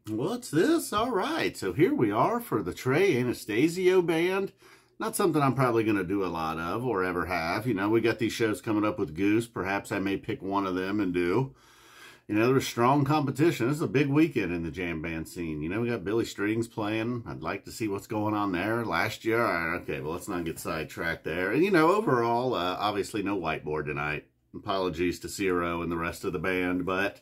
What's this? All right, so here we are for the Trey Anastasio band. Not something I'm probably going to do a lot of or ever have. You know, we got these shows coming up with Goose. Perhaps I may pick one of them and do. You know, there's strong competition. This is a big weekend in the jam band scene. You know, we got Billy Strings playing. I'd like to see what's going on there. Last year, okay, well, let's not get sidetracked there. And, you know, overall, obviously no whiteboard tonight. Apologies to Zero and the rest of the band, but...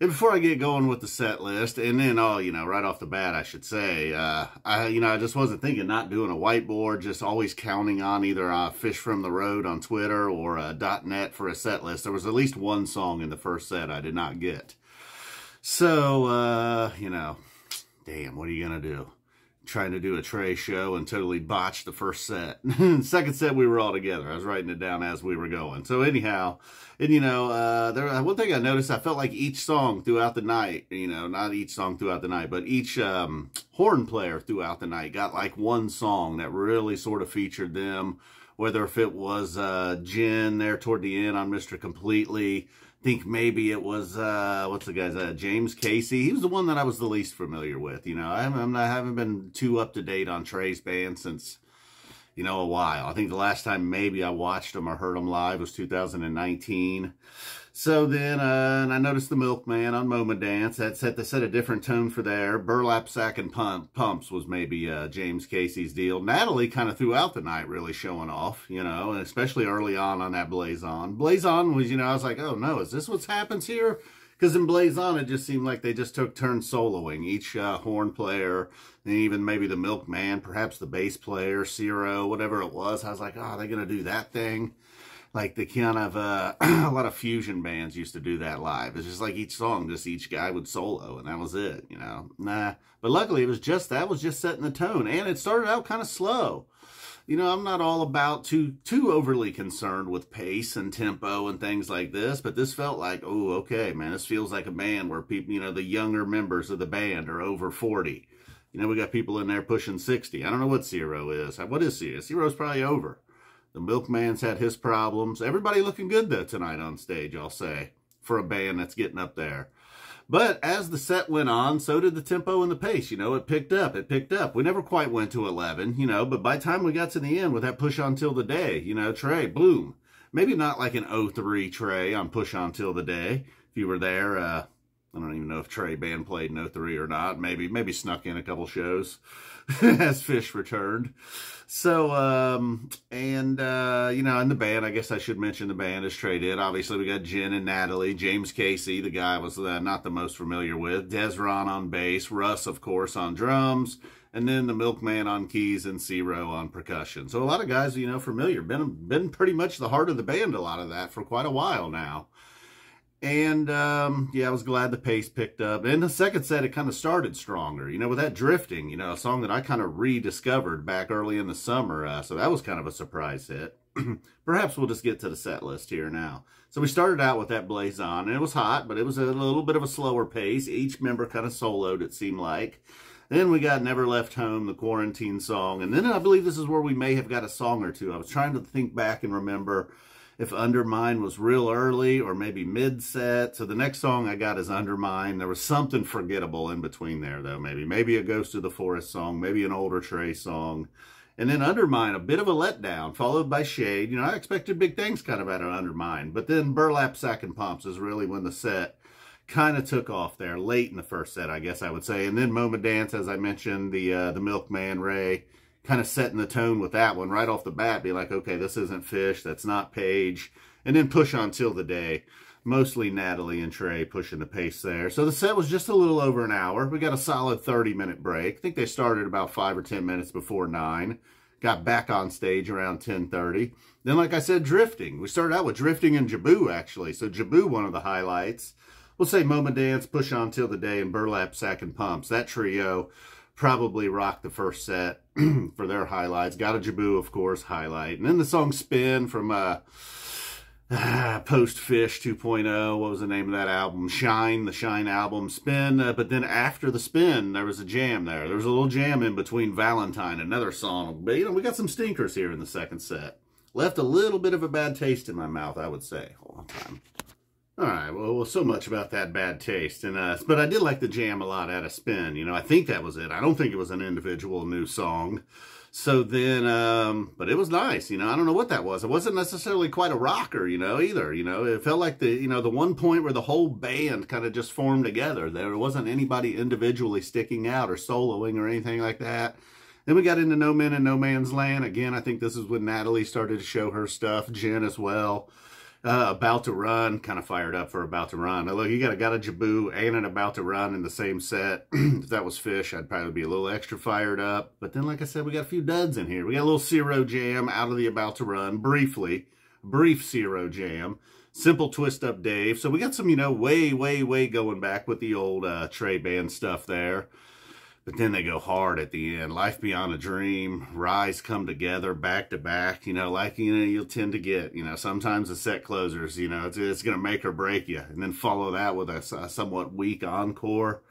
And before I get going with the set list, and then, right off the bat, I should say, I just wasn't thinking not doing a whiteboard, just always counting on either Fish from the Road on Twitter or .net for a set list. There was at least one song in the first set I did not get. So, damn, what are you going to do? Trying to do a Trey show and totally botched the first set. Second set, we were all together. I was writing it down as we were going. So anyhow, and one thing I noticed, I felt like each song throughout the night, not each song throughout the night, but each horn player throughout the night got like one song that really sort of featured them, whether if it was Jen there toward the end on Mr. Completely. I think maybe it was, what's the guy's, James Casey. He was the one that I was the least familiar with. I haven't been too up to date on Trey's band since, a while. I think the last time maybe I watched him or heard him live was 2019. So then, and I noticed the Milkman on Moment Dance. That set a different tone for there. Burlap Sack and Pumps was maybe James Casey's deal. Natalie kind of throughout the night really showing off, and especially early on that Blaze On. Blaze On was, I was like, oh no, is this what happens here? Because in Blaze On, it just seemed like they just took turns soloing. Each horn player, and even maybe the Milkman, perhaps the bass player, Zero, whatever it was. I was like, oh, are they going to do that thing? Like the kind of, a lot of fusion bands used to do that live. It's just like each song, just each guy would solo, and that was it, Nah. But luckily, that was just setting the tone. And it started out kind of slow. I'm not all about too overly concerned with pace and tempo and things like this, but this felt like, oh, okay, man, this feels like a band where people, the younger members of the band are over 40. We got people in there pushing 60. I don't know what Zero is. What is Zero? Zero's probably over. The Milkman's had his problems. Everybody looking good, though, tonight on stage, I'll say, for a band that's getting up there. But as the set went on, so did the tempo and the pace. It picked up. It picked up. We never quite went to 11, but by the time we got to the end with that Push On Till the Day, Trey, boom. Maybe not like an 03 Trey on Push On Till the Day. If you were there, I don't even know if Trey band played in 03 or not. Maybe snuck in a couple shows as Fish returned. So, in the band, I guess I should mention the band as Trey did. Obviously, we got Jen and Natalie, James Casey, the guy I was not the most familiar with, Desron on bass, Russ, of course, on drums, and then the Milkman on keys and Zero on percussion. So a lot of guys, familiar. Been pretty much the heart of the band, a lot of that, for quite a while now. And, I was glad the pace picked up. In the second set, it kind of started stronger, with that Drifting, a song that I kind of rediscovered back early in the summer. So that was kind of a surprise hit. Perhaps we'll just get to the set list here now. So we started out with that Blaze On, and it was hot, but it was a little bit of a slower pace. Each member kind of soloed, it seemed like. Then we got Never Left Home, the Quarantine song. And then I believe this is where we may have got a song or two. I was trying to think back and remember if Undermine was real early or maybe mid-set. So the next song I got is Undermine. There was something forgettable in between there, though, maybe. Maybe a Ghost of the Forest song, maybe an older Trey song. And then Undermine, a bit of a letdown, followed by Shade. I expected big things kind of out of Undermine. But then Burlap Sack and Pumps is really when the set kind of took off there, late in the first set, I guess I would say. And then Moment Dance, as I mentioned, the Milkman, Ray, kind of setting the tone with that one right off the bat. Be like, okay, this isn't Fish, that's not Page. And then Push On Till the Day. Mostly Natalie and Trey pushing the pace there. So the set was just a little over an hour. We got a solid 30-minute break. I think they started about 5 or 10 minutes before 9. Got back on stage around 10:30. Then, like I said, Drifting. We started out with Drifting and Jabu, actually. So Jabu, one of the highlights. We'll say Moment Dance, Push On Till the Day, and Burlap Sack and Pumps. That trio probably rocked the first set for their highlights. Got a Jabu, of course, highlight. And then the song Spin from Post-Fish 2.0. What was the name of that album? Shine, the Shine album. Spin. But then after the Spin, there was a jam there. There was a little jam in between Valentine, another song. But, we got some stinkers here in the second set. Left a little bit of a bad taste in my mouth, I would say. Hold on time. All right, well, so much about that bad taste. But I did like the jam a lot out of Spin. You know, I think that was it. I don't think it was an individual new song. So then, but it was nice. You know, I don't know what that was. It wasn't necessarily quite a rocker, you know, either. You know, it felt like the one point where the whole band kind of just formed together. There wasn't anybody individually sticking out or soloing or anything like that. Then we got into No Men and No Man's Land. Again, I think this is when Natalie started to show her stuff. Jen as well. About to Run, kind of fired up for About to Run. Now, look, you got a Jaboo and an About to Run in the same set. If that was Fish, I'd probably be a little extra fired up. But then, like I said, we got a few duds in here. We got a little Zero Jam out of the About to Run, brief Zero Jam. Simple Twist Up Dave. So we got some, you know, way going back with the old Trey band stuff there. But then they go hard at the end. Life Beyond a Dream, Rise Come Together, back to back. You know, like, you know, you'll tend to get, you know, sometimes the set closers, you know, it's going to make or break you. And then follow that with a somewhat weak encore.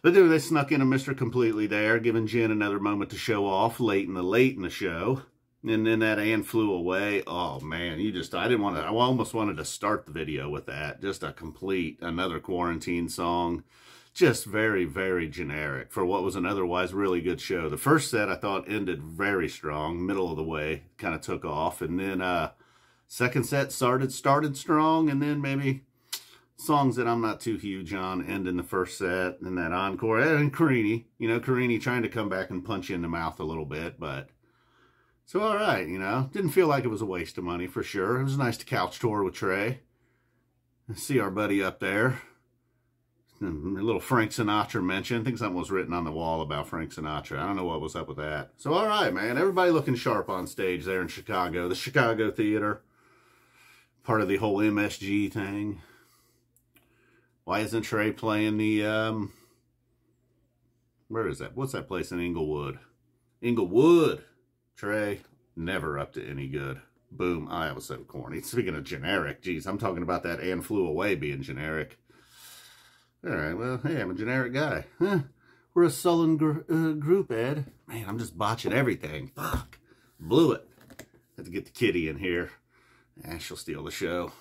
But then they snuck in a Mr. Completely there, giving Jen another moment to show off late in the show. And then that And Flew Away. Oh, man, I almost wanted to start the video with that. Just another quarantine song. Just very generic for what was an otherwise really good show. The first set I thought ended very strong, middle of the way, kind of took off. And then second set started strong, and then maybe songs that I'm not too huge on end in the first set, and that encore. And Carini, you know, Carini trying to come back and punch you in the mouth a little bit, but so all right, you know. Didn't feel like it was a waste of money for sure. It was nice to couch tour with Trey. See our buddy up there. A little Frank Sinatra mention. I think something was written on the wall about Frank Sinatra. I don't know what was up with that. So, all right, man. Everybody looking sharp on stage there in Chicago. The Chicago Theater. Part of the whole MSG thing. Why isn't Trey playing the, where is that? What's that place in Inglewood? Inglewood. Trey, never up to any good. Boom. Oh, that was so corny. Speaking of generic, geez, I'm talking about that And Flew Away being generic. All right, well, hey, I'm a generic guy. Huh? We're a sullen group, Ed. Man, I'm just botching everything. Fuck. Blew it. Have to get the kitty in here. She'll steal the show.